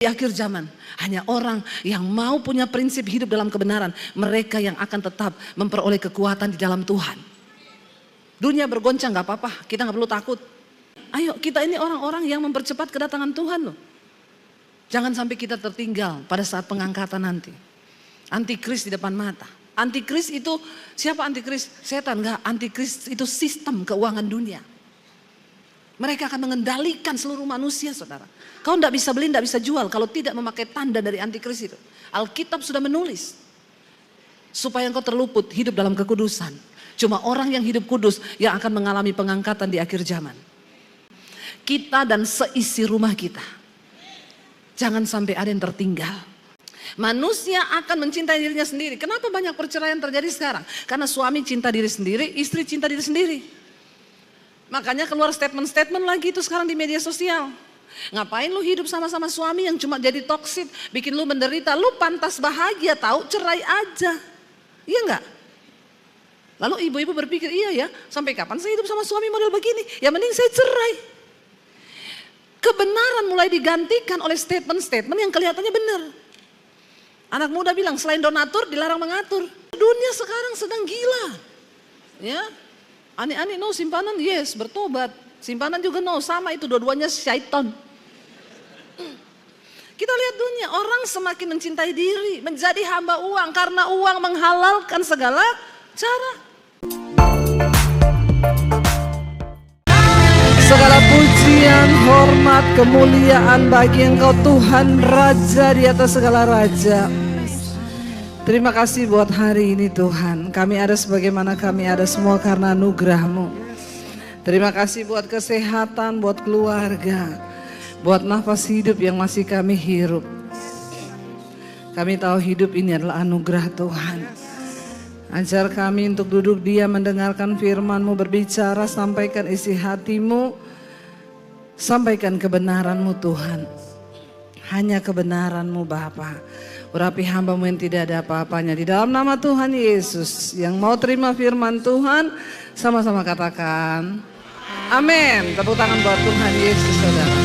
Di akhir zaman, hanya orang yang mau punya prinsip hidup dalam kebenaran, mereka yang akan tetap memperoleh kekuatan di dalam Tuhan. Dunia bergoncang gak apa-apa, kita gak perlu takut. Ayo, kita ini orang-orang yang mempercepat kedatangan Tuhan loh. Jangan sampai kita tertinggal pada saat pengangkatan nanti. Antikris di depan mata. Antikris itu, siapa antikris? Setan, enggak. Antikris itu sistem keuangan dunia. Mereka akan mengendalikan seluruh manusia, saudara. Kau tidak bisa beli, tidak bisa jual kalau tidak memakai tanda dari antikris itu. Alkitab sudah menulis. Supaya engkau terluput hidup dalam kekudusan. Cuma orang yang hidup kudus yang akan mengalami pengangkatan di akhir zaman. Kita dan seisi rumah kita. Jangan sampai ada yang tertinggal. Manusia akan mencintai dirinya sendiri. Kenapa banyak perceraian terjadi sekarang? Karena suami cinta diri sendiri, istri cinta diri sendiri. Makanya keluar statement-statement lagi itu sekarang di media sosial. Ngapain lu hidup sama-sama suami yang cuma jadi toksik, bikin lu menderita, lu pantas bahagia tahu, cerai aja. Iya enggak? Lalu ibu-ibu berpikir, iya ya, sampai kapan saya hidup sama suami model begini? Ya mending saya cerai. Kebenaran mulai digantikan oleh statement-statement yang kelihatannya benar. Anak muda bilang selain donatur dilarang mengatur. Dunia sekarang sedang gila. Ya. Anik-anik no simpanan yes bertobat. Simpanan juga no sama itu dua-duanya syaitan. Kita lihat dunia orang semakin mencintai diri. Menjadi hamba uang karena uang menghalalkan segala cara. Segala pujian, hormat, kemuliaan bagi Engkau Tuhan Raja di atas segala raja. Terima kasih buat hari ini Tuhan. Kami ada sebagaimana kami ada semua karena anugerah-Mu. Terima kasih buat kesehatan, buat keluarga, buat nafas hidup yang masih kami hirup. Kami tahu hidup ini adalah anugerah Tuhan. Ajar kami untuk duduk diam mendengarkan firman-Mu, berbicara, sampaikan isi hati-Mu, sampaikan kebenaran-Mu Tuhan. Hanya kebenaran-Mu Bapa. Urapi hamba-Mu yang tidak ada apa-apanya. Di dalam nama Tuhan Yesus. Yang mau terima firman Tuhan, sama-sama katakan amin. Tepuk tangan buat Tuhan Yesus, saudara.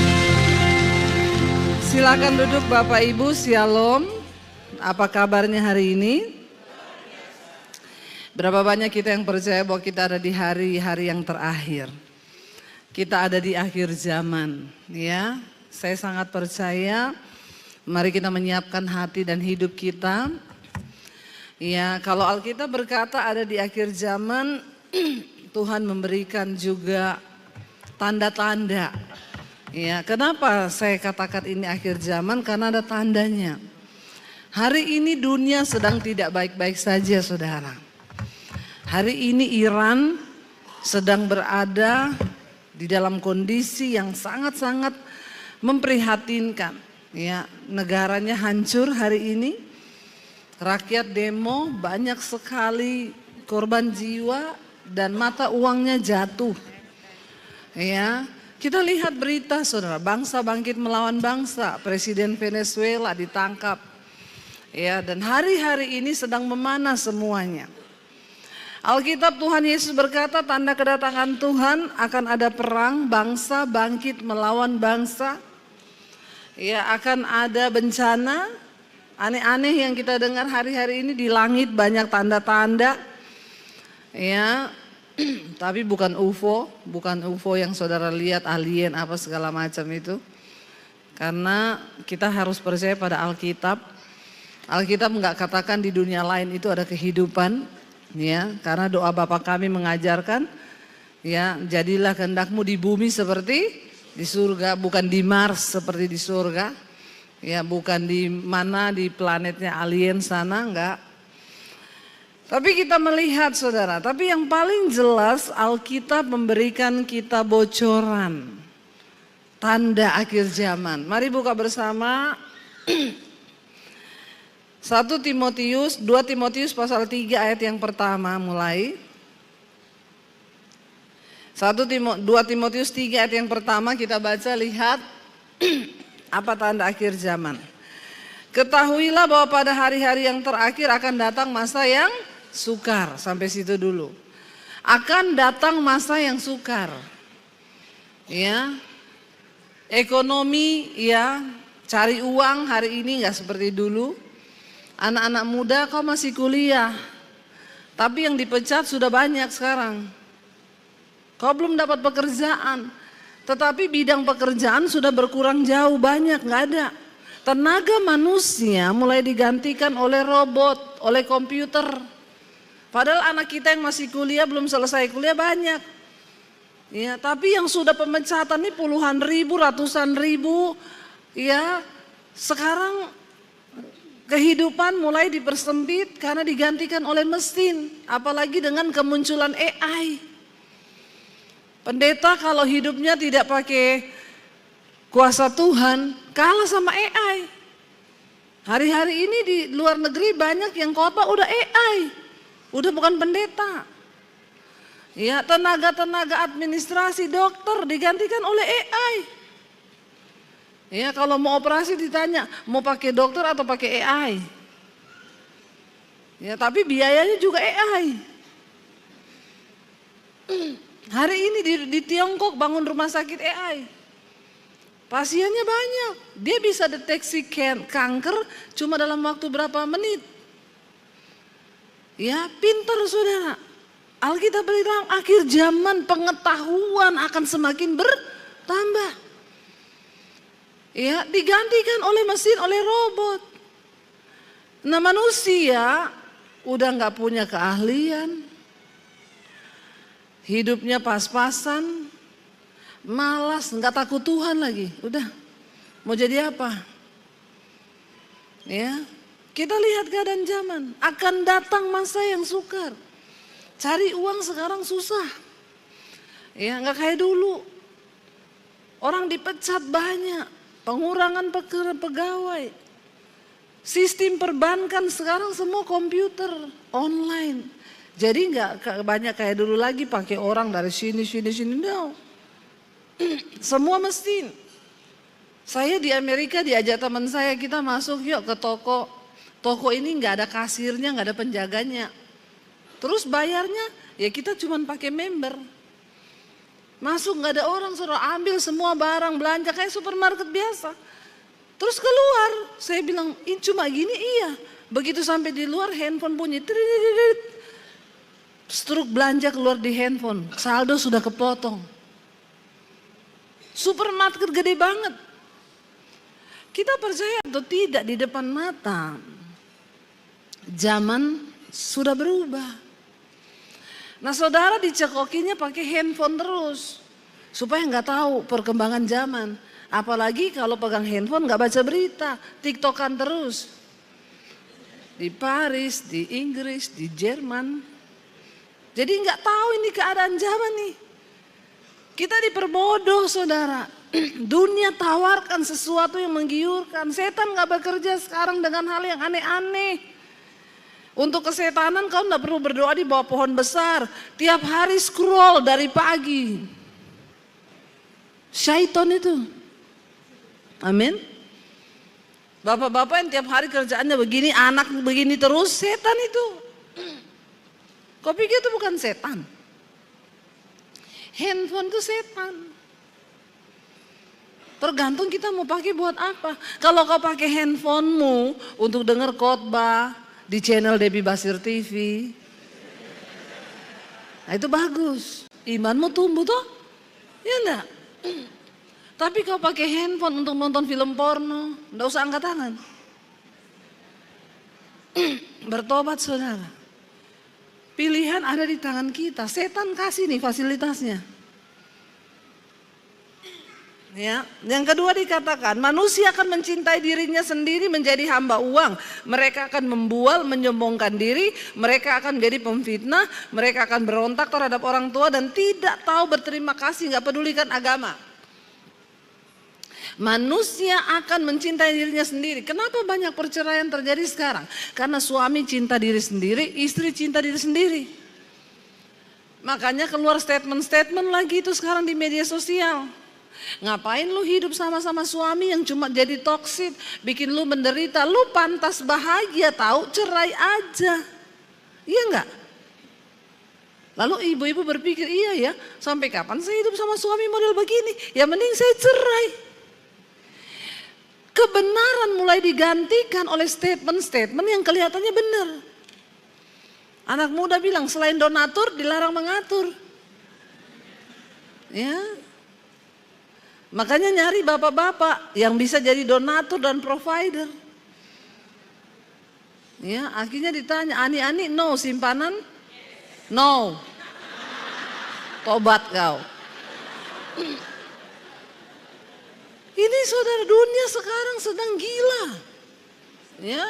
Silakan duduk Bapak Ibu, shalom. Apa kabarnya hari ini? Berapa banyak kita yang percaya bahwa kita ada di hari-hari yang terakhir. Kita ada di akhir zaman, ya. Saya sangat percaya. Mari kita menyiapkan hati dan hidup kita. Ya, kalau Alkitab berkata ada di akhir zaman, Tuhan memberikan juga tanda-tanda. Ya, kenapa saya katakan ini akhir zaman? Karena ada tandanya. Hari ini dunia sedang tidak baik-baik saja, saudara. Hari ini Iran sedang berada di dalam kondisi yang sangat-sangat memprihatinkan. Ya, negaranya hancur hari ini. Rakyat demo, banyak sekali korban jiwa dan mata uangnya jatuh. Ya, kita lihat berita saudara, bangsa bangkit melawan bangsa, Presiden Venezuela ditangkap. Ya, dan hari-hari ini sedang memanas semuanya. Alkitab Tuhan Yesus berkata tanda kedatangan Tuhan akan ada perang, bangsa bangkit melawan bangsa. Ya, akan ada bencana aneh-aneh yang kita dengar hari-hari ini di langit, banyak tanda-tanda. Ya, tapi bukan UFO yang saudara lihat alien apa segala macam itu. Karena kita harus percaya pada Alkitab. Alkitab enggak katakan di dunia lain itu ada kehidupan, ya. Karena doa Bapa kami mengajarkan, ya, jadilah kehendak-Mu di bumi seperti di surga, bukan di Mars seperti di surga. Ya, bukan di mana di planetnya alien sana, enggak. Tapi kita melihat saudara, tapi yang paling jelas Alkitab memberikan kita bocoran tanda akhir zaman. Mari buka bersama 2 Timotius pasal 3 ayat yang pertama mulai. 2 Timotius 3 ayat yang pertama kita baca, lihat apa tanda akhir zaman. Ketahuilah bahwa pada hari-hari yang terakhir akan datang masa yang sukar. Sampai situ dulu. Akan datang masa yang sukar. Ya. Ekonomi ya Cari uang hari ini nggak seperti dulu. Anak-anak muda kau masih kuliah, tapi yang dipecat sudah banyak sekarang. Kau belum dapat pekerjaan, tetapi bidang pekerjaan sudah berkurang jauh, banyak nggak ada. Tenaga manusia mulai digantikan oleh robot, oleh komputer. Padahal anak kita yang masih kuliah belum selesai kuliah banyak. Ya, tapi yang sudah pemecatan ini puluhan ribu, ratusan ribu. Ya, sekarang kehidupan mulai dipersempit karena digantikan oleh mesin, apalagi dengan kemunculan AI. Pendeta kalau hidupnya tidak pakai kuasa Tuhan, kalah sama AI. Hari-hari ini di luar negeri banyak yang khotbah udah AI, udah bukan pendeta. Ya, tenaga-tenaga administrasi, dokter digantikan oleh AI. Ya, kalau mau operasi ditanya mau pakai dokter atau pakai AI. Ya, tapi biayanya juga AI. Hari ini di Tiongkok bangun rumah sakit AI. Pasiennya banyak. Dia bisa deteksi kanker cuma dalam waktu berapa menit. Ya, pintar saudara. Alkitab bilang akhir zaman pengetahuan akan semakin bertambah. Ya, digantikan oleh mesin, oleh robot. Nah, manusia udah nggak punya keahlian. Hidupnya pas-pasan, malas, nggak takut Tuhan lagi. Udah, mau jadi apa? Ya, kita lihat keadaan zaman. Akan datang masa yang sukar. Cari uang sekarang susah. Ya, nggak kayak dulu. Orang dipecat banyak, pengurangan pegawai. Sistem perbankan sekarang semua komputer, online. Jadi nggak banyak kayak dulu lagi pakai orang dari sini, no. Semua mesin. Saya di Amerika diajak teman saya, kita masuk yuk ke toko. Toko ini nggak ada kasirnya, nggak ada penjaganya. Terus bayarnya ya kita cuma pakai member. Masuk nggak ada orang, suruh ambil semua barang belanja kayak supermarket biasa. Terus keluar, saya bilang ini cuma gini iya. Begitu sampai di luar handphone bunyi. Struk belanja keluar di handphone, saldo sudah kepotong. Supermarket gede banget. Kita percaya atau tidak di depan mata, zaman sudah berubah. Nah, saudara dicekokinya pakai handphone terus, supaya nggak tahu perkembangan zaman. Apalagi kalau pegang handphone nggak baca berita, tiktokan terus. Di Paris, di Inggris, di Jerman. Jadi nggak tahu ini keadaan zaman nih. Kita diperbodoh saudara. Dunia tawarkan sesuatu yang menggiurkan. Setan nggak bekerja sekarang dengan hal yang aneh-aneh. Untuk kesetanan kau nggak perlu berdoa di bawah pohon besar. Tiap hari scroll dari pagi. Syaiton itu. Amin. Bapak-bapak yang tiap hari kerjaannya begini, anak begini terus, setan itu. Kau pikir itu bukan setan? Handphone itu setan. Tergantung kita mau pakai buat apa. Kalau kau pakai handphonemu untuk dengar khotbah di channel Debbie Basir TV, nah itu bagus. Imanmu tumbuh toh? Ya enggak? Tapi kau pakai handphone untuk nonton film porno, enggak usah angkat tangan. Bertobat saudara. Pilihan ada di tangan kita. Setan kasih nih fasilitasnya. Ya, yang kedua dikatakan manusia akan mencintai dirinya sendiri menjadi hamba uang. Mereka akan membual, menyombongkan diri, mereka akan menjadi pemfitnah, mereka akan berontak terhadap orang tua dan tidak tahu berterima kasih, nggak pedulikan agama. Manusia akan mencintai dirinya sendiri. Kenapa banyak perceraian terjadi sekarang? Karena suami cinta diri sendiri, istri cinta diri sendiri. Makanya keluar statement-statement lagi itu sekarang di media sosial. Ngapain lu hidup sama-sama suami yang cuma jadi toksik, bikin lu menderita, lu pantas bahagia tahu, cerai aja. Iya enggak? Lalu ibu-ibu berpikir, iya ya, sampai kapan saya hidup sama suami model begini? Ya mending saya cerai. Kebenaran mulai digantikan oleh statement-statement yang kelihatannya benar. Anak muda bilang selain donatur dilarang mengatur. Ya. Makanya nyari bapak-bapak yang bisa jadi donatur dan provider. Ya, akhirnya ditanya, ani-ani no, simpanan no. Tobat kau. Ini saudara, dunia sekarang sedang gila. Ya.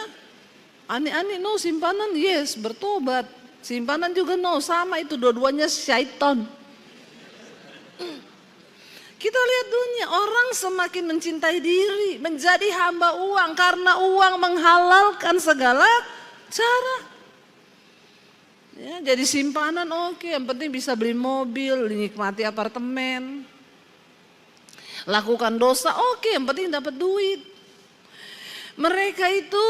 Ani-ani no, simpanan yes, bertobat. Simpanan juga no, sama itu dua-duanya syaitan. Kita lihat dunia, orang semakin mencintai diri, menjadi hamba uang karena uang menghalalkan segala cara. Ya, jadi simpanan oke, yang penting bisa beli mobil, nikmati apartemen. Lakukan dosa oke, yang penting dapat duit. Mereka itu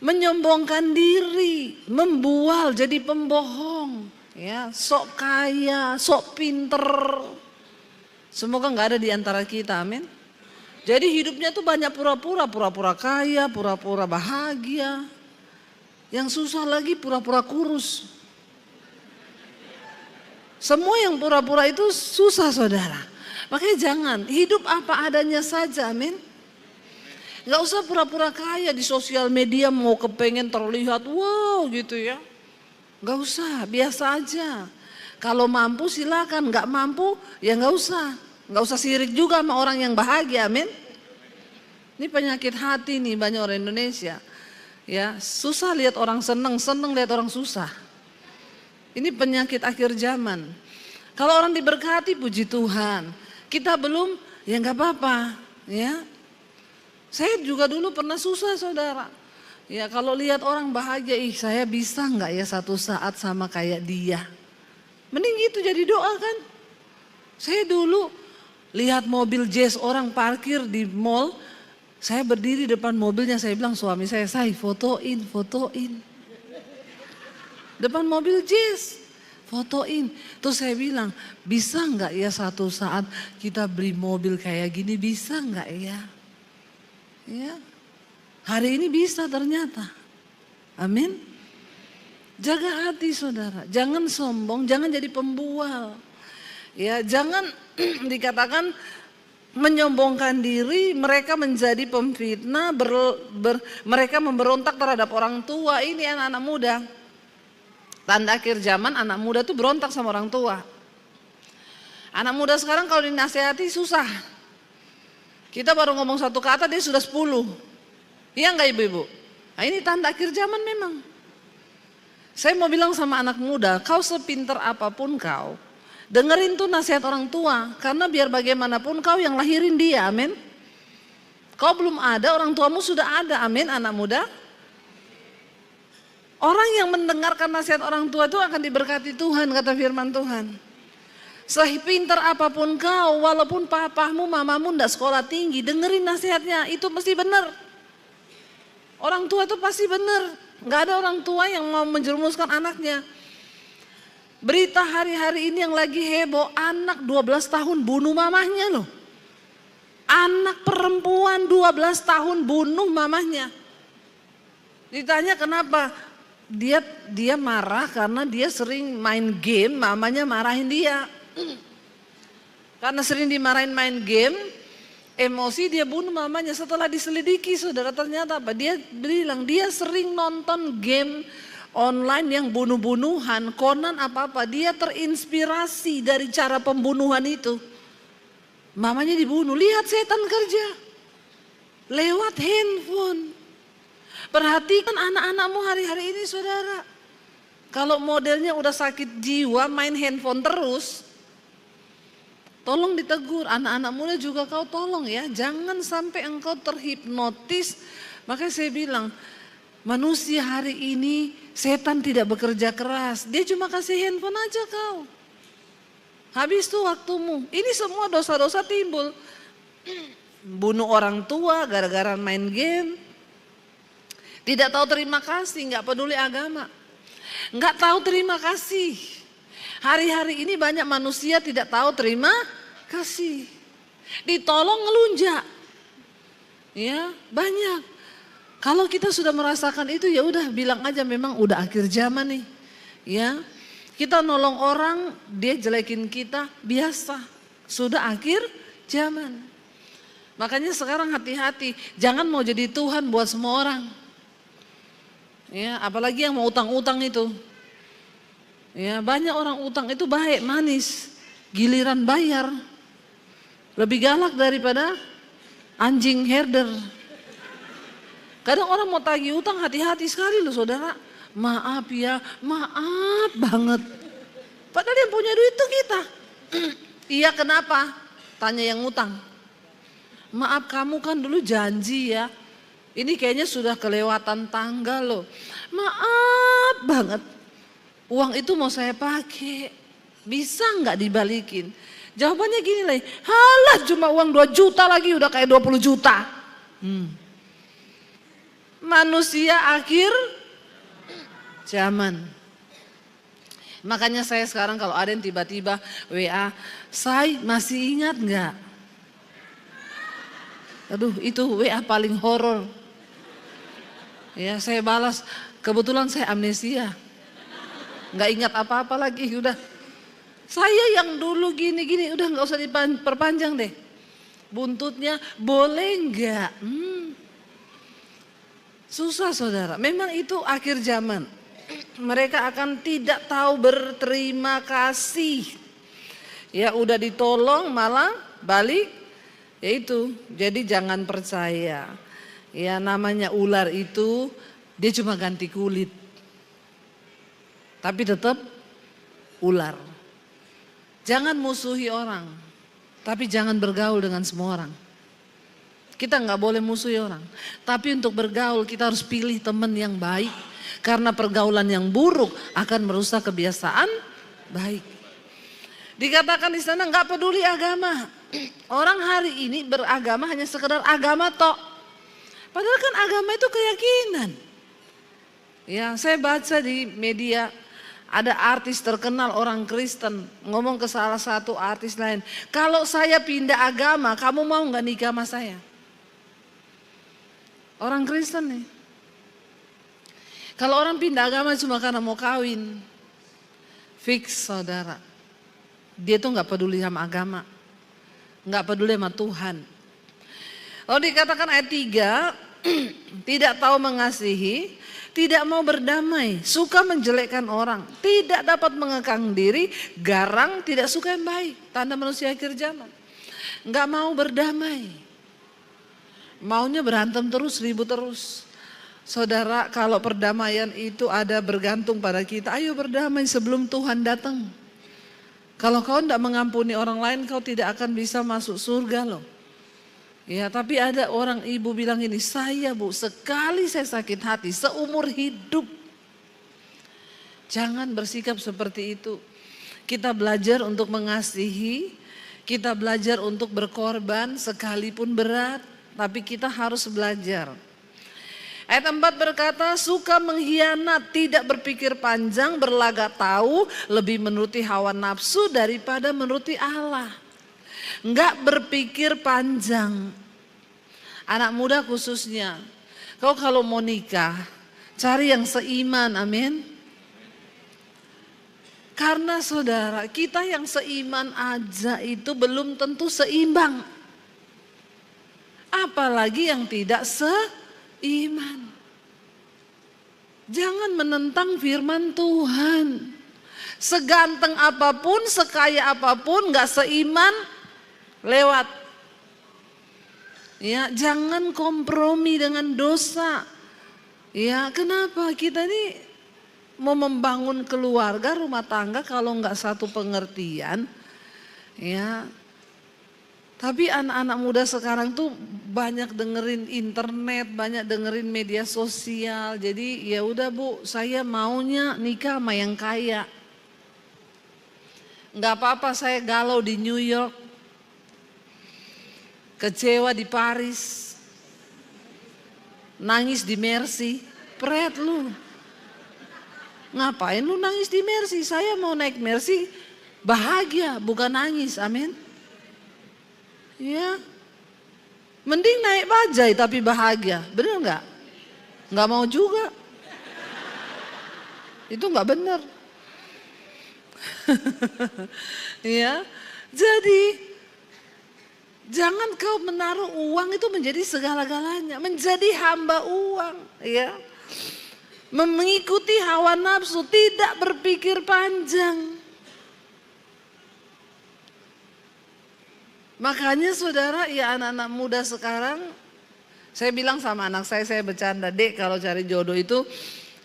menyombongkan diri, membual jadi pembohong, ya, sok kaya, sok pinter. Semoga nggak ada di antara kita, amin. Jadi hidupnya tuh banyak pura-pura kaya, pura-pura bahagia. Yang susah lagi pura-pura kurus. Semua yang pura-pura itu susah saudara. Makanya jangan, hidup apa adanya saja, amin. Gak usah pura-pura kaya di sosial media mau kepengen terlihat wow gitu ya. Gak usah, biasa aja. Kalau mampu silakan, gak mampu ya gak usah. Gak usah sirik juga sama orang yang bahagia, amin. Ini penyakit hati nih banyak orang Indonesia. Ya, susah lihat orang seneng lihat orang susah. Ini penyakit akhir zaman. Kalau orang diberkati puji Tuhan. Kita belum, ya gak apa-apa, ya. Saya juga dulu pernah susah saudara. Ya kalau lihat orang bahagia, saya bisa nggak ya satu saat sama kayak dia. Mending gitu jadi doa kan. Saya dulu lihat mobil jazz orang parkir di mall. Saya berdiri depan mobilnya, saya bilang suami saya fotoin. Depan mobil jazz, fotoin. Terus saya bilang, bisa nggak ya satu saat kita beli mobil kayak gini, bisa nggak ya? Ya, hari ini bisa ternyata. Amin. Jaga hati saudara, jangan sombong, jangan jadi pembual. Ya, jangan dikatakan menyombongkan diri, mereka menjadi pemfitnah, mereka memberontak terhadap orang tua. Ini anak-anak muda. Tanda akhir zaman anak muda tuh berontak sama orang tua. Anak muda sekarang kalau dinasihati susah. Kita baru ngomong satu kata dia sudah 10. Iya enggak ibu-ibu? Nah ini tanda akhir zaman memang. Saya mau bilang sama anak muda, kau sepintar apapun kau, dengerin tuh nasihat orang tua. Karena biar bagaimanapun kau yang lahirin dia, amin. Kau belum ada, orang tuamu sudah ada, amin anak muda. Orang yang mendengarkan nasihat orang tua itu akan diberkati Tuhan, kata firman Tuhan. Sepintar apapun kau, walaupun papamu, mamamu ndak sekolah tinggi, dengerin nasihatnya, itu pasti benar. Orang tua itu pasti benar. Nggak ada orang tua yang mau menjerumuskan anaknya. Berita hari-hari ini yang lagi heboh, anak 12 tahun bunuh mamahnya loh. Anak perempuan 12 tahun bunuh mamahnya. Ditanya kenapa? Dia marah karena dia sering main game, mamanya marahin dia. Karena sering dimarahin main game, emosi dia bunuh mamanya. Setelah diselidiki saudara, ternyata apa? Dia bilang dia sering nonton game online yang bunuh-bunuhan, Conan apa-apa. Dia terinspirasi dari cara pembunuhan itu. Mamanya dibunuh, lihat setan kerja. Lewat handphone. Perhatikan anak-anakmu hari-hari ini saudara. Kalau modelnya udah sakit jiwa main handphone terus, tolong ditegur, anak-anak muda juga kau tolong ya, jangan sampai engkau terhipnotis. Makanya saya bilang, manusia hari ini setan tidak bekerja keras, dia cuma kasih handphone aja kau. Habis tuh waktumu, ini semua dosa-dosa timbul. Bunuh orang tua gara-gara main game, tidak tahu terima kasih, nggak peduli agama, nggak tahu terima kasih. Hari-hari ini banyak manusia tidak tahu terima kasih. Ditolong ngelunjak. Ya, banyak. Kalau kita sudah merasakan itu ya udah bilang aja memang udah akhir zaman nih. Ya. Kita nolong orang, dia jelekin kita, biasa. Sudah akhir zaman. Makanya sekarang hati-hati, jangan mau jadi Tuhan buat semua orang. Ya, apalagi yang mau utang-utang itu. Ya, banyak orang utang itu baik, manis. Giliran bayar. Lebih galak daripada anjing herder. Kadang orang mau tagih utang hati-hati sekali loh saudara. Maaf ya, maaf banget. Padahal yang punya duit itu kita. Iya kenapa? Tanya yang utang. Maaf kamu kan dulu janji ya. Ini kayaknya sudah kelewatan tanggal loh. Maaf banget. Uang itu mau saya pakai. Bisa nggak dibalikin? Jawabannya gini lah. Halah cuma uang 2 juta lagi udah kayak 20 juta. Manusia akhir zaman. Makanya saya sekarang kalau ada yang tiba-tiba WA, "Say masih ingat nggak?" Aduh itu WA paling horor. Ya saya balas, kebetulan saya amnesia. Nggak ingat apa-apa lagi udah. Saya yang dulu gini-gini udah nggak usah diperpanjang deh. Buntutnya boleh nggak? Susah saudara, memang itu akhir zaman. Mereka akan tidak tahu berterima kasih. Ya udah ditolong malah balik. Ya itu, jadi jangan percaya. Ya namanya ular itu dia cuma ganti kulit. Tapi tetap ular. Jangan musuhi orang. Tapi jangan bergaul dengan semua orang. Kita nggak boleh musuhi orang. Tapi untuk bergaul kita harus pilih teman yang baik. Karena pergaulan yang buruk akan merusak kebiasaan baik. Dikatakan di sana nggak peduli agama. Orang hari ini beragama hanya sekedar agama tok. Padahal kan agama itu keyakinan. Ya, saya baca di media ada artis terkenal orang Kristen ngomong ke salah satu artis lain, "Kalau saya pindah agama, kamu mau nggak nikah sama saya?" Orang Kristen nih. Kalau orang pindah agama cuma karena mau kawin, fix saudara. Dia tuh nggak peduli sama agama, nggak peduli sama Tuhan. Lalu dikatakan ayat 3, tidak tahu mengasihi, tidak mau berdamai, suka menjelekkan orang, tidak dapat mengekang diri, garang, tidak suka yang baik. Tanda manusia akhir zaman. Nggak mau berdamai, maunya berantem terus, ribut terus. Saudara, kalau perdamaian itu ada bergantung pada kita, ayo berdamai sebelum Tuhan datang. Kalau kau tidak mengampuni orang lain, kau tidak akan bisa masuk surga loh. Ya, tapi ada orang ibu bilang ini, "Saya Bu, sekali saya sakit hati seumur hidup." Jangan bersikap seperti itu. Kita belajar untuk mengasihi, kita belajar untuk berkorban sekalipun berat, tapi kita harus belajar. Ayat 4 berkata, suka mengkhianat, tidak berpikir panjang, berlagak tahu, lebih menuruti hawa nafsu daripada menuruti Allah. Enggak berpikir panjang. Anak muda khususnya, kau kalau mau nikah, cari yang seiman, amin. Karena saudara, kita yang seiman aja itu belum tentu seimbang. Apalagi yang tidak seiman. Jangan menentang firman Tuhan. Seganteng apapun, sekaya apapun, gak seiman, lewat. Ya, jangan kompromi dengan dosa. Ya, kenapa kita ini mau membangun keluarga, rumah tangga kalau nggak satu pengertian, ya. Tapi anak-anak muda sekarang tuh banyak dengerin internet, banyak dengerin media sosial. Jadi ya udah Bu, saya maunya nikah sama yang kaya. Nggak apa-apa saya galau di New York, kecewa di Paris, nangis di Mercy. Pret lu. Ngapain lu nangis di Mercy? Saya mau naik Mercy bahagia, bukan nangis. Amin. Ya. Mending naik bajai tapi bahagia, bener nggak? Nggak mau juga. Itu nggak bener. Ya, jadi jangan kau menaruh uang itu menjadi segala-galanya, menjadi hamba uang, ya. Mengikuti hawa nafsu, tidak berpikir panjang. Makanya saudara, ya anak-anak muda sekarang, saya bilang sama anak saya bercanda, Dek kalau cari jodoh itu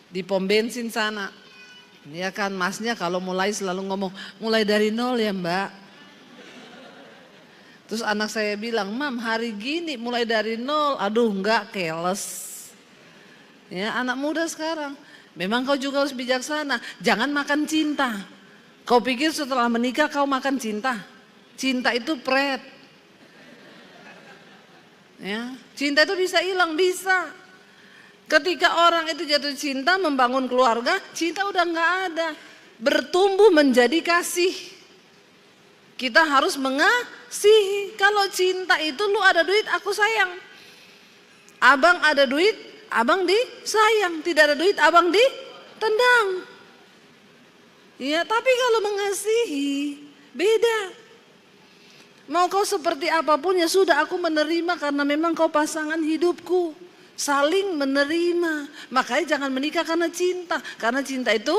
di pom bensin sana. Ya kan masnya kalau mulai selalu ngomong, mulai dari nol ya mbak. Terus anak saya bilang, Mam hari gini mulai dari nol, aduh enggak keles. Ya anak muda sekarang, memang kau juga harus bijaksana, jangan makan cinta. Kau pikir setelah menikah kau makan cinta? Cinta itu pret. Ya, cinta itu bisa hilang, bisa. Ketika orang itu jatuh cinta membangun keluarga, cinta udah nggak ada. Bertumbuh menjadi kasih. Kita harus mengasihi. Kalau cinta itu lu ada duit, aku sayang. Abang ada duit, abang disayang. Tidak ada duit, abang ditendang. Ya, tapi kalau mengasihi beda. Mau kau seperti apapun ya sudah aku menerima karena memang kau pasangan hidupku. Saling menerima. Makanya jangan menikah karena cinta. Karena cinta itu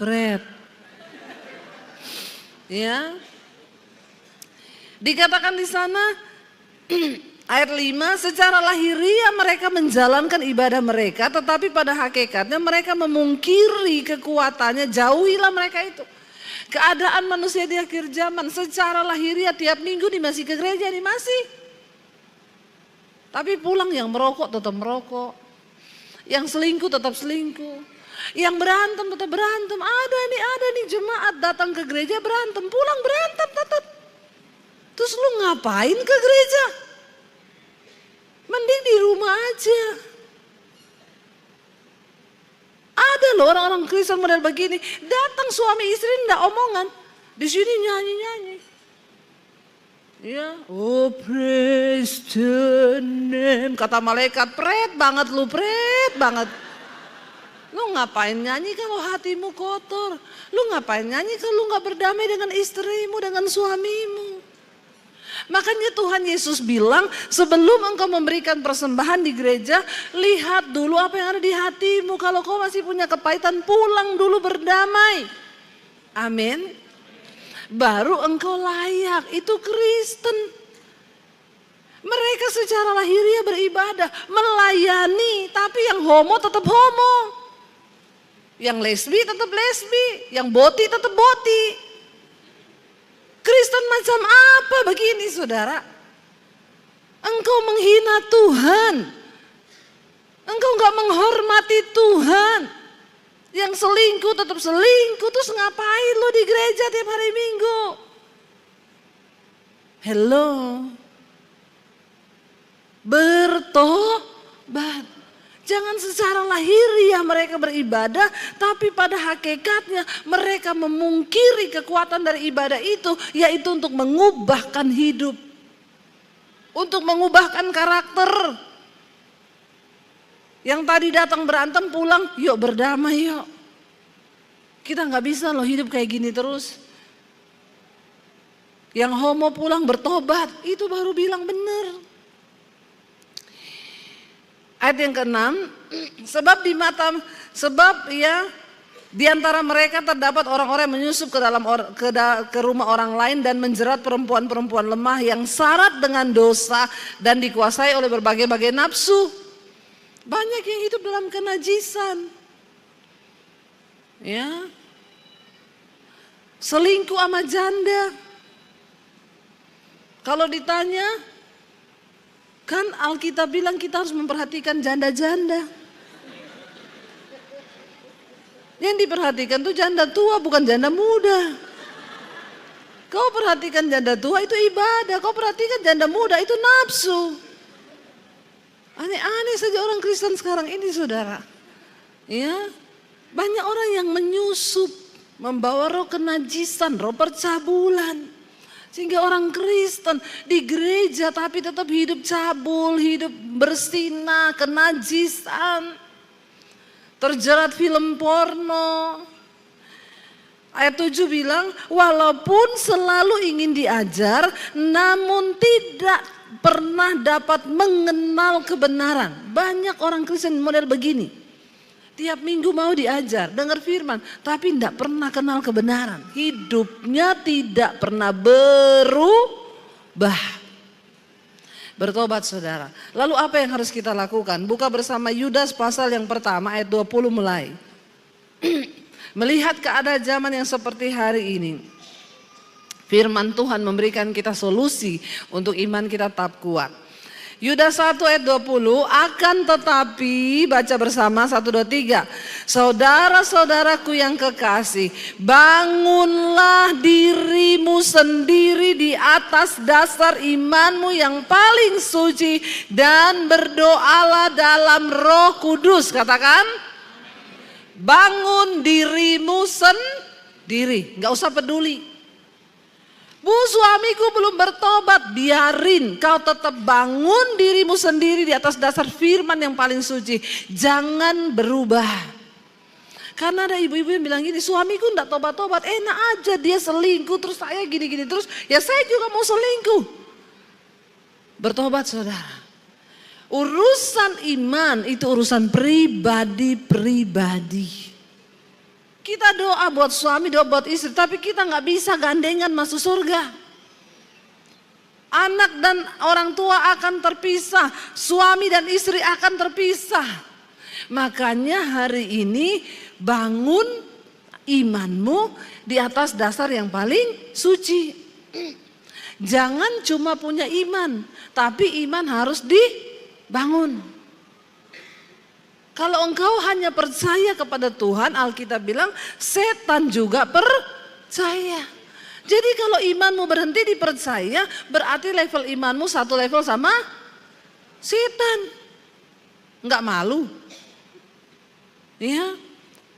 pret. Ya. Dikatakan di sana ayat 5, secara lahiriah mereka menjalankan ibadah mereka, tetapi pada hakikatnya mereka memungkiri kekuatannya. Jauhilah mereka itu. Keadaan manusia di akhir zaman secara lahiriah tiap minggu nih masih ke gereja nih masih. Tapi pulang yang merokok tetap merokok. Yang selingkuh tetap selingkuh. Yang berantem tetap berantem. Ada nih jemaat datang ke gereja berantem, pulang berantem tetap. Terus lu ngapain ke gereja? Mending di rumah aja. Ada loh orang-orang Kristen model begini, datang suami istri ndak omongan, di sini nyanyi-nyanyi. Ya, oh praise the name, kata malaikat, pret banget lu, pret banget. Lu ngapain nyanyi kalau hatimu kotor? Lu ngapain nyanyi kalau lu nggak berdamai dengan istrimu, dengan suamimu? Makanya Tuhan Yesus bilang, sebelum engkau memberikan persembahan di gereja, lihat dulu apa yang ada di hatimu. Kalau kau masih punya kepahitan, pulang dulu berdamai. Amin. Baru engkau layak, itu Kristen. Mereka secara lahiriah beribadah, melayani, tapi yang homo tetap homo. Yang lesbi tetap lesbi, yang boti tetap boti. Kristen macam apa begini saudara? Engkau menghina Tuhan. Engkau gak menghormati Tuhan. Yang selingkuh tetap selingkuh, terus ngapain lo di gereja tiap hari Minggu? Hello. Bertobat. Jangan secara lahiriah mereka beribadah, tapi pada hakikatnya mereka memungkiri kekuatan dari ibadah itu, yaitu untuk mengubahkan hidup. Untuk mengubahkan karakter. Yang tadi datang berantem pulang, yuk berdamai yuk. Kita gak bisa loh hidup kayak gini terus. Yang homo pulang bertobat, itu baru bilang benar. Ayat yang ke-6, sebab di antara mereka terdapat orang-orang yang menyusup ke rumah orang lain dan menjerat perempuan-perempuan lemah yang syarat dengan dosa dan dikuasai oleh berbagai-bagai nafsu. Banyak yang hidup dalam kenajisan. Ya. Selingkuh sama janda. Kalau ditanya, kan Alkitab bilang kita harus memperhatikan janda-janda. Yang diperhatikan tuh janda tua bukan janda muda. Kau perhatikan janda tua itu ibadah, kau perhatikan janda muda itu nafsu. Aneh-aneh saja orang Kristen sekarang ini saudara. Ya, banyak orang yang menyusup, membawa roh kenajisan, roh percabulan. Sehingga orang Kristen di gereja tapi tetap hidup cabul, hidup berzina, kenajisan, terjerat film porno. Ayat 7 bilang, walaupun selalu ingin diajar, namun tidak pernah dapat mengenal kebenaran. Banyak orang Kristen model begini. Tiap minggu mau diajar, dengar firman, tapi tidak pernah kenal kebenaran. Hidupnya tidak pernah berubah. Bertobat saudara. Lalu apa yang harus kita lakukan? Buka bersama Yudas pasal yang pertama ayat 20 mulai. Melihat keadaan zaman yang seperti hari ini, firman Tuhan memberikan kita solusi untuk iman kita tetap kuat. Yudas 1 ayat 20, akan tetapi, baca bersama 1, 2, 3. Saudara-saudaraku yang kekasih, bangunlah dirimu sendiri di atas dasar imanmu yang paling suci dan berdoalah dalam Roh Kudus. Katakan, bangun dirimu sendiri, nggak usah peduli. Bu, suamiku belum bertobat, biarin, kau tetap bangun dirimu sendiri di atas dasar firman yang paling suci. Jangan berubah. Karena ada ibu-ibu yang bilang gini, suamiku enggak tobat-tobat, enak aja dia selingkuh, terus saya gini-gini terus, ya saya juga mau selingkuh. Bertobat saudara. Urusan iman itu urusan pribadi-pribadi. Kita doa buat suami, doa buat istri, tapi kita nggak bisa gandengan masuk surga. Anak dan orang tua akan terpisah, suami dan istri akan terpisah. Makanya hari ini bangun imanmu di atas dasar yang paling suci. Jangan cuma punya iman, tapi iman harus dibangun. Kalau engkau hanya percaya kepada Tuhan, Alkitab bilang setan juga percaya. Jadi kalau imanmu berhenti dipercaya, berarti level imanmu satu level sama setan. Enggak malu? Ya,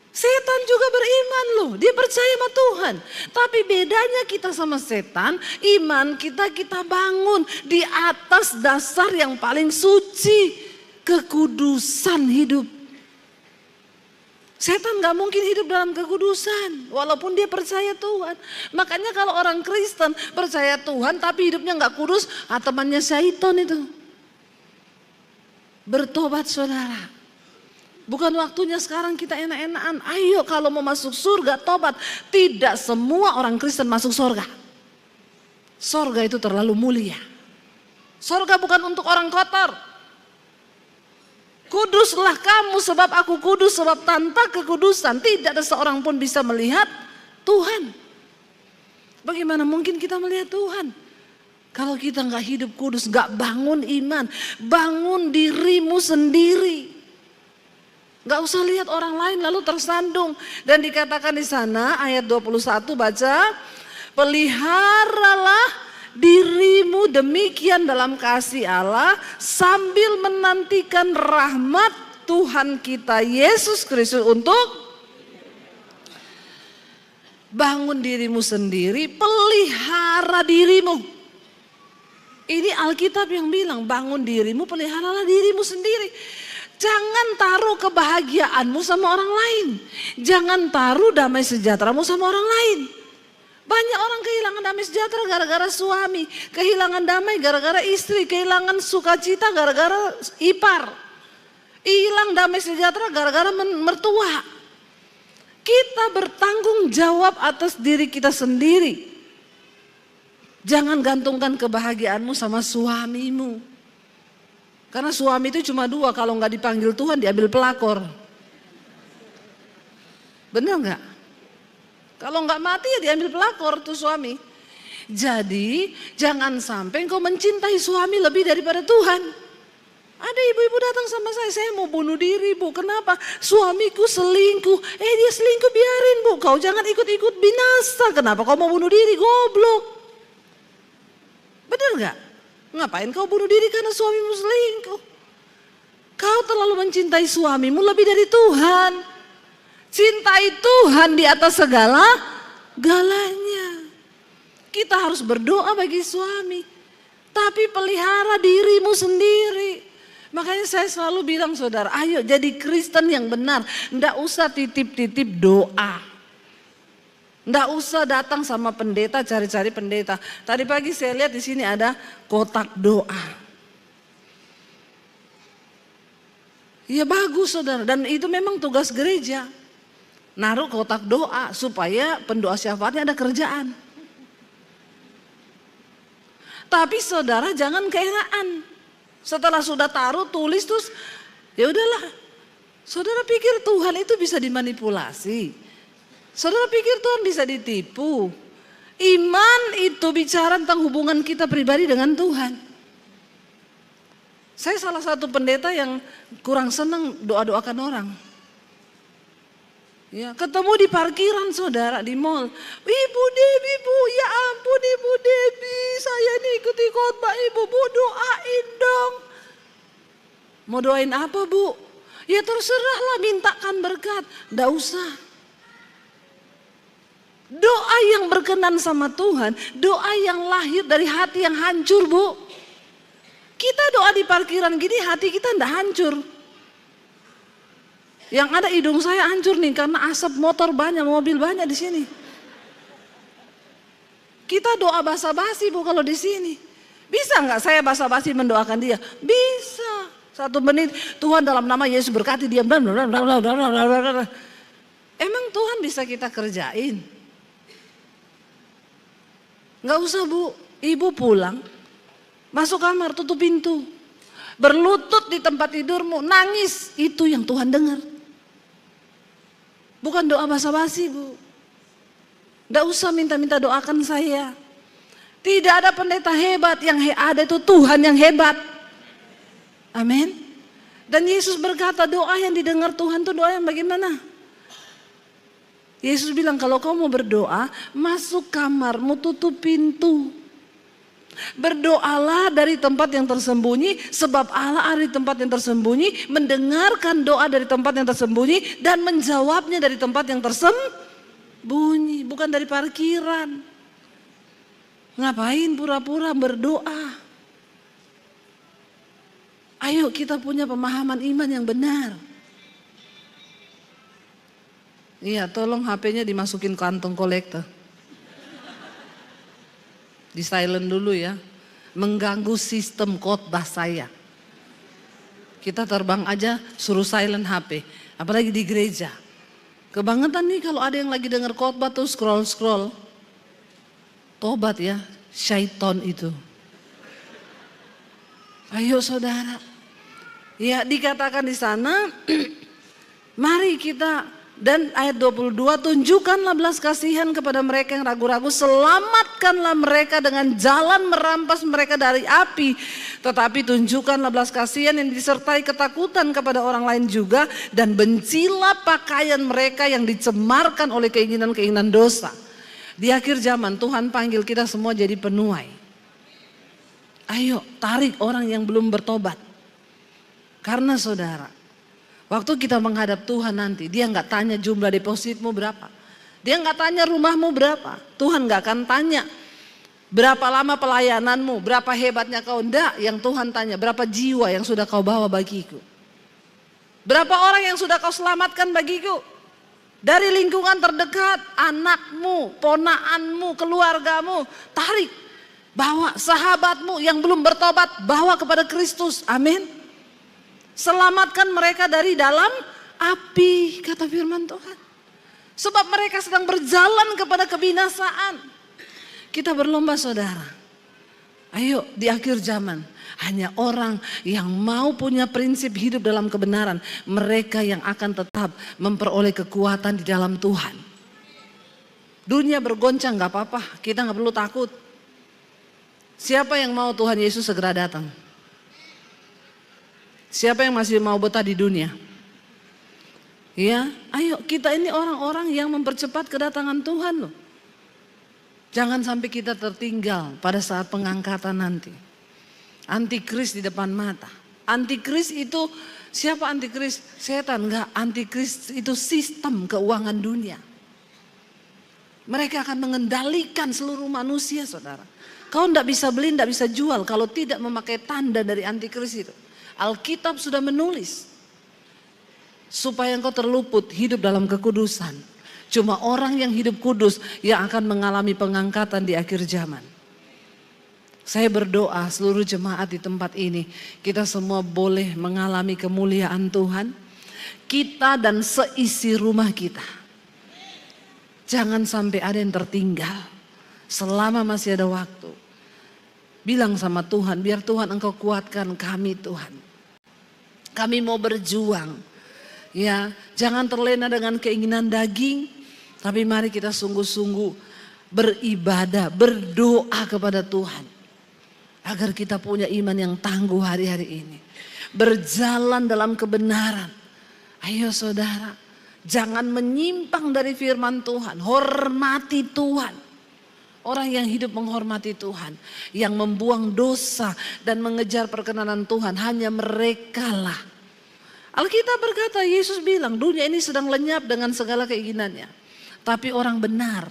setan juga beriman loh, dia percaya sama Tuhan. Tapi bedanya kita sama setan, iman kita bangun di atas dasar yang paling suci. Kekudusan hidup. Setan gak mungkin hidup dalam kekudusan walaupun dia percaya Tuhan. Makanya kalau orang Kristen percaya Tuhan tapi hidupnya gak kudus, temannya syaitan itu. Bertobat saudara. Bukan waktunya sekarang kita enak-enakan. Ayo kalau mau masuk surga tobat. Tidak semua orang Kristen masuk surga. Surga itu terlalu mulia. Surga bukan untuk orang kotor. Kuduslah kamu sebab aku kudus, sebab tanpa kekudusan tidak ada seorang pun bisa melihat Tuhan. Bagaimana mungkin kita melihat Tuhan? Kalau kita nggak hidup kudus, nggak bangun iman, bangun dirimu sendiri. Nggak usah lihat orang lain lalu tersandung. Dan dikatakan di sana ayat 21 baca, peliharalah dirimu demikian dalam kasih Allah sambil menantikan rahmat Tuhan kita Yesus Kristus untuk bangun dirimu sendiri, pelihara dirimu. Ini Alkitab yang bilang bangun dirimu, peliharalah dirimu sendiri. Jangan taruh kebahagiaanmu sama orang lain. Jangan taruh damai sejahteramu sama orang lain. Banyak orang kehilangan damai sejahtera gara-gara suami, kehilangan damai gara-gara istri, kehilangan sukacita gara-gara ipar, hilang damai sejahtera gara-gara mertua. Kita bertanggung jawab atas diri kita sendiri. Jangan gantungkan kebahagiaanmu sama suamimu. Karena suami itu cuma dua, kalau nggak dipanggil Tuhan diambil pelakor. Benar nggak? Kalau nggak mati ya diambil pelakor tuh suami. Jadi jangan sampai engkau mencintai suami lebih daripada Tuhan. Ada ibu-ibu datang sama saya mau bunuh diri bu. Kenapa? Suamiku selingkuh. Dia selingkuh biarin bu. Kau jangan ikut-ikut binasa. Kenapa kau mau bunuh diri? Goblok. Benar nggak? Ngapain kau bunuh diri karena suamimu selingkuh? Kau terlalu mencintai suamimu lebih dari Tuhan. Cintai Tuhan di atas segala galanya. Kita harus berdoa bagi suami. Tapi pelihara dirimu sendiri. Makanya saya selalu bilang saudara, ayo jadi Kristen yang benar. Nggak usah titip-titip doa. Nggak usah datang sama pendeta, cari-cari pendeta. Tadi pagi saya lihat di sini ada kotak doa. Ya bagus saudara, dan itu memang tugas gereja. Naruh kotak doa supaya pendoa syafaatnya ada kerjaan. Tapi saudara jangan keeraan. Setelah sudah taruh, tulis terus, ya udahlah. Saudara pikir Tuhan itu bisa dimanipulasi. Saudara pikir Tuhan bisa ditipu. Iman itu bicara tentang hubungan kita pribadi dengan Tuhan. Saya salah satu pendeta yang kurang senang doa-doakan orang. Ya, ketemu di parkiran saudara di mall. Ibu Debi bu, ya ampun Ibu Debi, saya ini ikuti khotbah Ibu, bu doain dong. Mau doain apa bu? Ya terserahlah, mintakan berkat. Nggak usah. Doa yang berkenan sama Tuhan, doa yang lahir dari hati yang hancur bu. Kita doa di parkiran gini hati kita nggak hancur. Yang ada hidung saya hancur nih karena asap motor banyak, mobil banyak di sini. Kita doa basa-basi bu kalau di sini. Bisa nggak saya basa-basi mendoakan dia? Bisa. 1 menit, Tuhan dalam nama Yesus berkati dia. Emang Tuhan bisa kita kerjain? Nggak usah bu, ibu pulang, masuk kamar, tutup pintu. Berlutut di tempat tidurmu, nangis, itu yang Tuhan dengar. Bukan doa basa-basi bu. Nggak usah minta-minta doakan saya. Tidak ada pendeta hebat, yang ada itu Tuhan yang hebat. Amin. Dan Yesus berkata doa yang didengar Tuhan itu doa yang bagaimana? Yesus bilang kalau kau mau berdoa, masuk kamarmu, tutup pintu. Berdoalah dari tempat yang tersembunyi, sebab Allah ada di tempat yang tersembunyi, mendengarkan doa dari tempat yang tersembunyi dan menjawabnya dari tempat yang tersembunyi, bukan dari parkiran. Ngapain pura-pura berdoa? Ayo kita punya pemahaman iman yang benar. Iya, tolong HP-nya dimasukin kantong kolektor. Di silent dulu ya, mengganggu sistem khotbah saya. Kita terbang aja suruh silent HP, apalagi di gereja. Kebangetan nih kalau ada yang lagi dengar khotbah tuh scroll. Tobat ya, syaiton itu. Ayo saudara. Ya dikatakan di sana, mari kita. Dan ayat 22, tunjukkanlah belas kasihan kepada mereka yang ragu-ragu, selamatkanlah mereka dengan jalan merampas mereka dari api. Tetapi tunjukkanlah belas kasihan yang disertai ketakutan kepada orang lain juga, dan bencilah pakaian mereka yang dicemarkan oleh keinginan-keinginan dosa. Di akhir zaman Tuhan panggil kita semua jadi penuai. Ayo tarik orang yang belum bertobat. Karena saudara, waktu kita menghadap Tuhan nanti, dia nggak tanya jumlah depositmu berapa. Dia nggak tanya rumahmu berapa. Tuhan nggak akan tanya berapa lama pelayananmu, berapa hebatnya kau. Enggak, yang Tuhan tanya berapa jiwa yang sudah kau bawa bagiku. Berapa orang yang sudah kau selamatkan bagiku. Dari lingkungan terdekat, anakmu, ponaanmu, keluargamu, tarik. Bawa sahabatmu yang belum bertobat, bawa kepada Kristus. Amin. Selamatkan mereka dari dalam api, kata firman Tuhan. Sebab mereka sedang berjalan kepada kebinasaan. Kita berlomba saudara. Ayo di akhir zaman, hanya orang yang mau punya prinsip hidup dalam kebenaran, mereka yang akan tetap memperoleh kekuatan di dalam Tuhan. Dunia bergoncang gak apa-apa, kita gak perlu takut. Siapa yang mau Tuhan Yesus segera datang? Siapa yang masih mau betah di dunia? Ya, ayo kita ini orang-orang yang mempercepat kedatangan Tuhan loh. Jangan sampai kita tertinggal pada saat pengangkatan nanti. Antikris di depan mata. Antikris itu, siapa antikris? Setan enggak, antikris itu sistem keuangan dunia. Mereka akan mengendalikan seluruh manusia, saudara. Kau tidak bisa beli, tidak bisa jual kalau tidak memakai tanda dari antikris itu. Alkitab sudah menulis. Supaya engkau terluput hidup dalam kekudusan. Cuma orang yang hidup kudus yang akan mengalami pengangkatan di akhir zaman. Saya berdoa seluruh jemaat di tempat ini. Kita semua boleh mengalami kemuliaan Tuhan. Kita dan seisi rumah kita. Jangan sampai ada yang tertinggal. Selama masih ada waktu. Bilang sama Tuhan, biar Tuhan engkau kuatkan kami Tuhan. Kami mau berjuang. Ya, jangan terlena dengan keinginan daging. Tapi mari kita sungguh-sungguh beribadah, berdoa kepada Tuhan. Agar kita punya iman yang tangguh hari-hari ini. Berjalan dalam kebenaran. Ayo saudara, jangan menyimpang dari firman Tuhan. Hormati Tuhan. Orang yang hidup menghormati Tuhan. Yang membuang dosa dan mengejar perkenanan Tuhan. Hanya merekalah. Alkitab berkata, Yesus bilang dunia ini sedang lenyap dengan segala keinginannya. Tapi orang benar,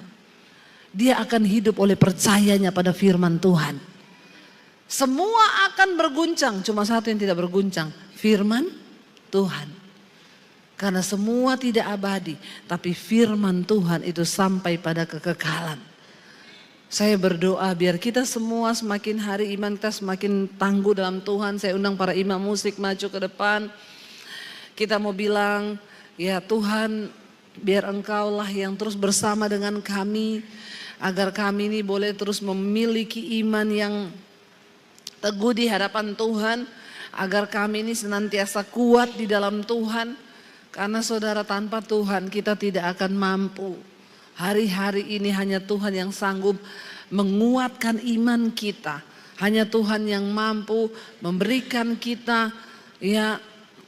dia akan hidup oleh percayanya pada firman Tuhan. Semua akan berguncang, cuma satu yang tidak berguncang, firman Tuhan. Karena semua tidak abadi, tapi firman Tuhan itu sampai pada kekekalan. Saya berdoa biar kita semua semakin hari iman kita semakin tangguh dalam Tuhan. Saya undang para imam musik maju ke depan. Kita mau bilang, ya Tuhan biar engkaulah yang terus bersama dengan kami. Agar kami ini boleh terus memiliki iman yang teguh di hadapan Tuhan. Agar kami ini senantiasa kuat di dalam Tuhan. Karena saudara tanpa Tuhan kita tidak akan mampu. Hari-hari ini hanya Tuhan yang sanggup menguatkan iman kita. Hanya Tuhan yang mampu memberikan kita ya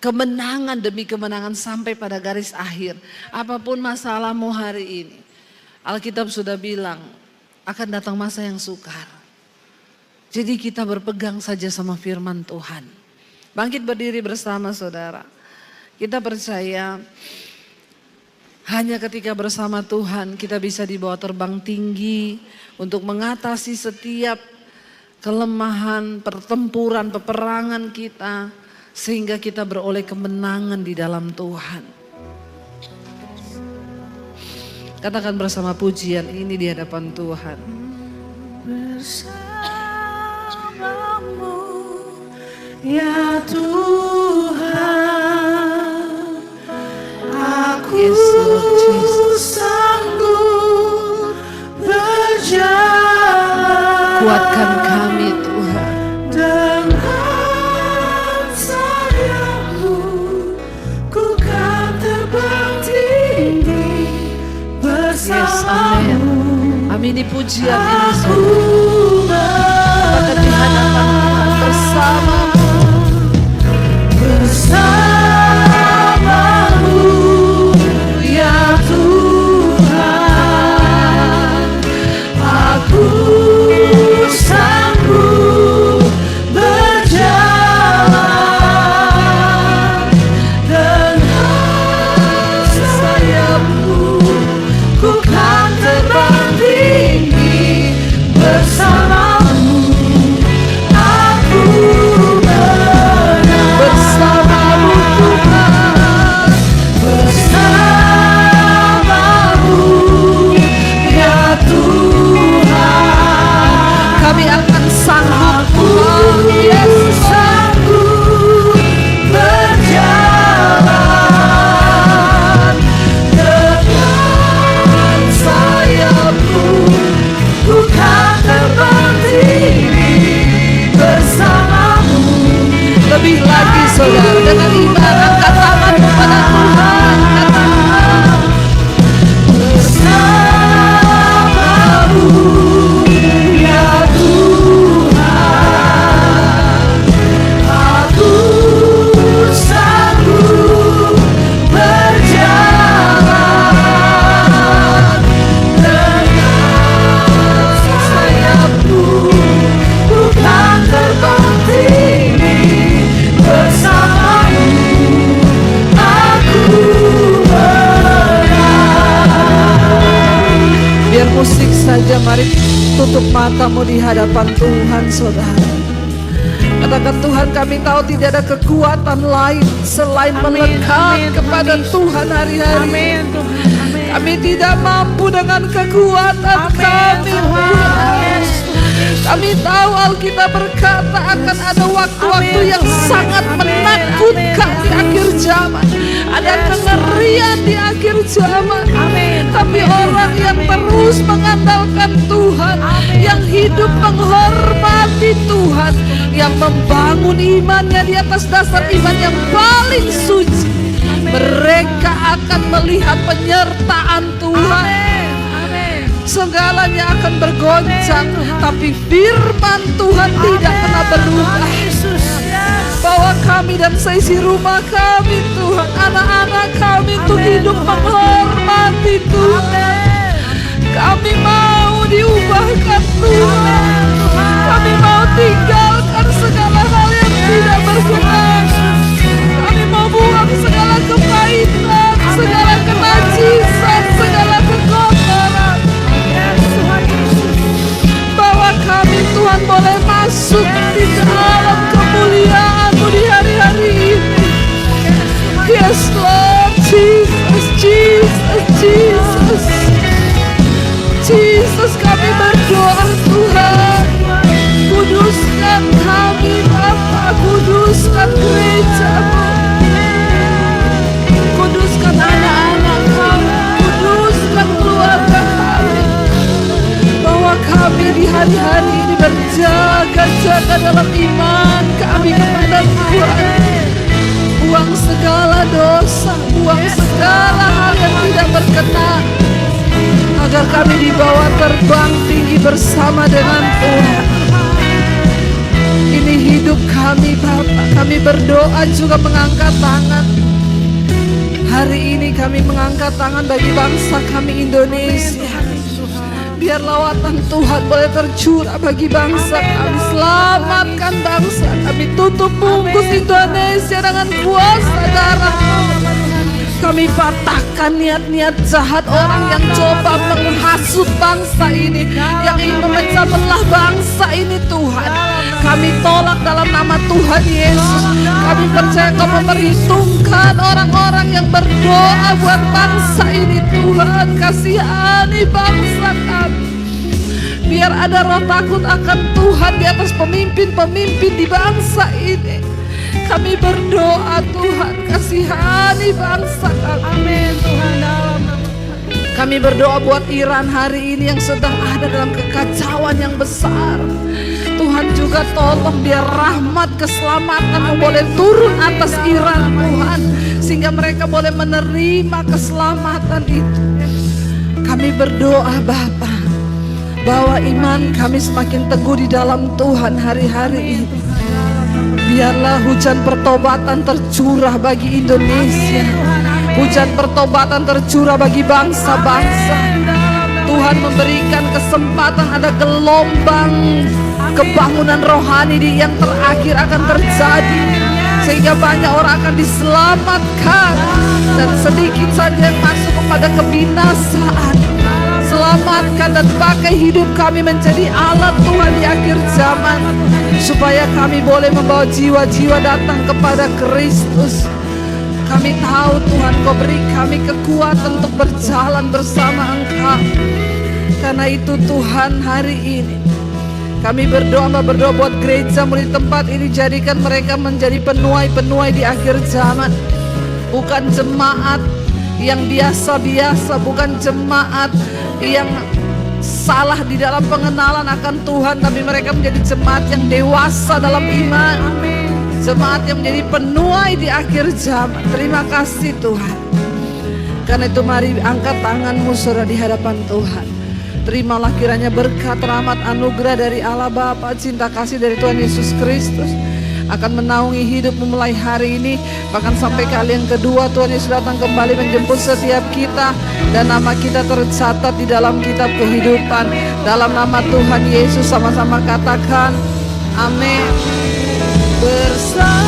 kemenangan demi kemenangan sampai pada garis akhir. Apapun masalahmu hari ini. Alkitab sudah bilang akan datang masa yang sukar. Jadi kita berpegang saja sama firman Tuhan. Bangkit berdiri bersama saudara. Kita percaya hanya ketika bersama Tuhan kita bisa dibawa terbang tinggi. Untuk mengatasi setiap kelemahan, pertempuran, peperangan kita. Sehingga kita beroleh kemenangan di dalam Tuhan. Katakan bersama pujian ini di hadapan Tuhan. Bersamamu ya Tuhan, aku sanggup berjalan. Kuatkan kami Tuhan. Yes, amin. Amini pujian ini saudara. Di hadapan Tuhan bersamamu. Bersamamu ya Tuhan. Aku sanggup berjalan dengan sayapmu. Ku kan terbang tinggi bersamamu. Aku saja mari tutup matamu di hadapan Tuhan saudara. Katakan, Tuhan, kami tahu tidak ada kekuatan lain selain melekat kepada Tuhan hari-hari. Kami tidak mampu dengan kekuatan kami, Tuhan. Kami tahu Alkitab berkata akan ada waktu-waktu yang sangat menakutkan di akhir zaman. Ada kengerian di akhir zaman. Tapi orang yang terus mengandalkan Tuhan, yang hidup menghormati Tuhan, yang membangun imannya di atas dasar iman yang paling suci, mereka akan melihat penyertaan Tuhan. Segalanya akan bergoncang, tapi firman Tuhan tidak pernah berubah. Bawa kami dan seisi rumah kami, Tuhan, anak-anak kami untuk hidup menghormati Tuhan. Kami mau diubahkan Tuhan. Kami mau tinggalkan segala hal yang tidak berkenan. Kami mau buang segala kepahitan, segala kenajisan, segala kekotoran. Bahwa kami, Tuhan, boleh masuk di dalam kemuliaan-Mu di hari-hari ini. Yes Lord, Jesus, Jesus, Jesus. Jesus, kami berdoa Tuhan, kuduskan kami Bapa, kuduskan gereja-Mu, kuduskan anak-anak kami, kuduskan keluarga kami. Bahwa kami di hari-hari ini berjaga-jaga dalam iman kami kepada Tuhan. Buang segala dosa, buang segala hal yang tidak berkenan, agar kami dibawa terbang tinggi bersama dengan Tuhan. Ini hidup kami Bapa. Kami berdoa juga mengangkat tangan. Hari ini kami mengangkat tangan bagi bangsa kami Indonesia. Biar lawatan Tuhan boleh tercurah bagi bangsa kami. Selamatkan bangsa kami. Tutup bungkus Indonesia dengan kuasa darah. Kami patahkan niat-niat jahat orang yang coba menghasut bangsa ini, yang ingin memecah belah bangsa ini, Tuhan. Kami tolak dalam nama Tuhan Yesus. Kami percaya Kau memperhitungkan orang-orang yang berdoa buat bangsa ini, Tuhan. Kasihani bangsa kami. Biar ada roh takut akan Tuhan di atas pemimpin-pemimpin di bangsa ini. Kami berdoa Tuhan, kasihani bangsa kami. Amin Tuhan. Kami berdoa buat Iran hari ini yang sedang ada dalam kekacauan yang besar. Tuhan juga tolong biar rahmat keselamatan boleh turun atas Iran Tuhan, sehingga mereka boleh menerima keselamatan itu. Kami berdoa Bapa, bahwa iman kami semakin teguh di dalam Tuhan hari-hari ini. Biarlah hujan pertobatan tercurah bagi Indonesia. Hujan pertobatan tercurah bagi bangsa-bangsa. Tuhan memberikan kesempatan, ada gelombang kebangunan rohani yang terakhir akan terjadi, sehingga banyak orang akan diselamatkan, dan sedikit saja yang masuk kepada kebinasaan. Selamatkan dan pakai hidup kami menjadi alat Tuhan di akhir zaman, supaya kami boleh membawa jiwa-jiwa datang kepada Kristus. Kami tahu Tuhan Kau beri kami kekuatan untuk berjalan bersama Engkau. Karena itu Tuhan, hari ini kami berdoa buat gereja-Mu di tempat ini. Jadikan mereka menjadi penuai-penuai di akhir zaman. Bukan jemaat yang biasa-biasa, bukan jemaat yang salah di dalam pengenalan akan Tuhan, tapi mereka menjadi jemaat yang dewasa dalam iman. Jemaat yang menjadi penuai di akhir zaman. Terima kasih Tuhan. Karena itu mari angkat tanganmu saudara di hadapan Tuhan. Terimalah kiranya berkat, rahmat, anugerah dari Allah Bapa, cinta kasih dari Tuhan Yesus Kristus akan menaungi hidupmu mulai hari ini, bahkan sampai kali yang kedua Tuhan Yesus datang kembali menjemput setiap kita, dan nama kita tercatat di dalam kitab kehidupan. Dalam nama Tuhan Yesus sama-sama katakan amin. Bersamamu